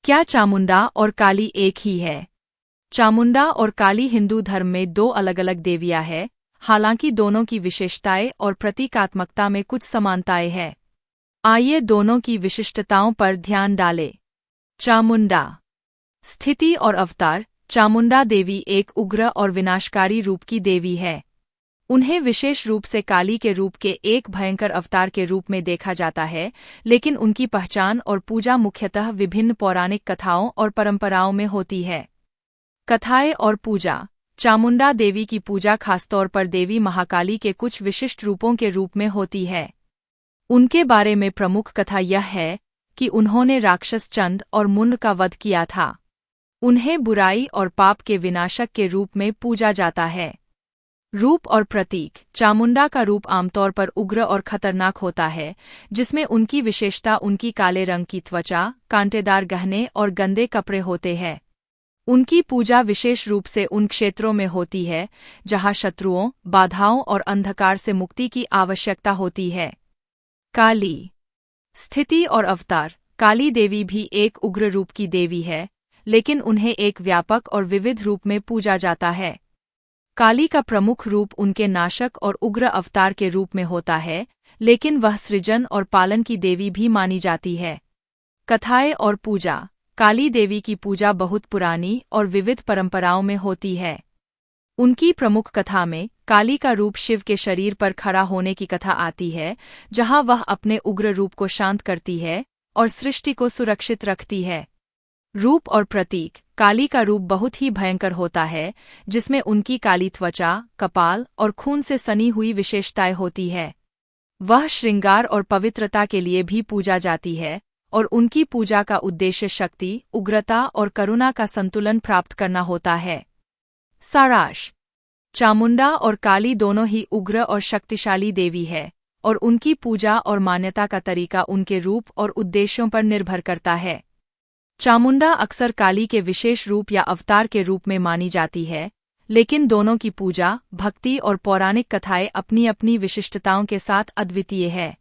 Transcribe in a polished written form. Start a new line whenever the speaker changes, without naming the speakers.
क्या चामुंडा और काली एक ही है? चामुंडा और काली हिंदू धर्म में दो अलग अलग देवियाँ हैं, हालांकि दोनों की विशेषताएं और प्रतीकात्मकता में कुछ समानताएं हैं। आइए दोनों की विशिष्टताओं पर ध्यान डालें। चामुंडा स्थिति और अवतार। चामुंडा देवी एक उग्र और विनाशकारी रूप की देवी है। उन्हें विशेष रूप से काली के रूप के एक भयंकर अवतार के रूप में देखा जाता है, लेकिन उनकी पहचान और पूजा मुख्यतः विभिन्न पौराणिक कथाओं और परंपराओं में होती है। कथाएं और पूजा। चामुंडा देवी की पूजा खासतौर पर देवी महाकाली के कुछ विशिष्ट रूपों के रूप में होती है। उनके बारे में प्रमुख कथा यह है कि उन्होंने राक्षस चंड और मुंड का वध किया था। उन्हें बुराई और पाप के विनाशक के रूप में पूजा जाता है। रूप और प्रतीक। चामुंडा का रूप आमतौर पर उग्र और खतरनाक होता है, जिसमें उनकी विशेषता उनकी काले रंग की त्वचा, कांटेदार गहने और गंदे कपड़े होते हैं। उनकी पूजा विशेष रूप से उन क्षेत्रों में होती है जहां शत्रुओं, बाधाओं और अंधकार से मुक्ति की आवश्यकता होती है। काली स्थिति और अवतार। काली देवी भी एक उग्र रूप की देवी है, लेकिन उन्हें एक व्यापक और विविध रूप में पूजा जाता है। काली का प्रमुख रूप उनके नाशक और उग्र अवतार के रूप में होता है, लेकिन वह सृजन और पालन की देवी भी मानी जाती है। कथाएं और पूजा। काली देवी की पूजा बहुत पुरानी और विविध परंपराओं में होती है। उनकी प्रमुख कथा में काली का रूप शिव के शरीर पर खड़ा होने की कथा आती है, जहां वह अपने उग्र रूप को शांत करती है और सृष्टि को सुरक्षित रखती है। रूप और प्रतीक। काली का रूप बहुत ही भयंकर होता है, जिसमें उनकी काली त्वचा, कपाल और खून से सनी हुई विशेषताएं होती है। वह श्रृंगार और पवित्रता के लिए भी पूजा जाती है, और उनकी पूजा का उद्देश्य शक्ति, उग्रता और करुणा का संतुलन प्राप्त करना होता है। सारांश। चामुंडा और काली दोनों ही उग्र और शक्तिशाली देवी है, और उनकी पूजा और मान्यता का तरीका उनके रूप और उद्देश्यों पर निर्भर करता है। चामुंडा अक्सर काली के विशेष रूप या अवतार के रूप में मानी जाती है, लेकिन दोनों की पूजा, भक्ति और पौराणिक कथाएं अपनी अपनी विशिष्टताओं के साथ अद्वितीय है।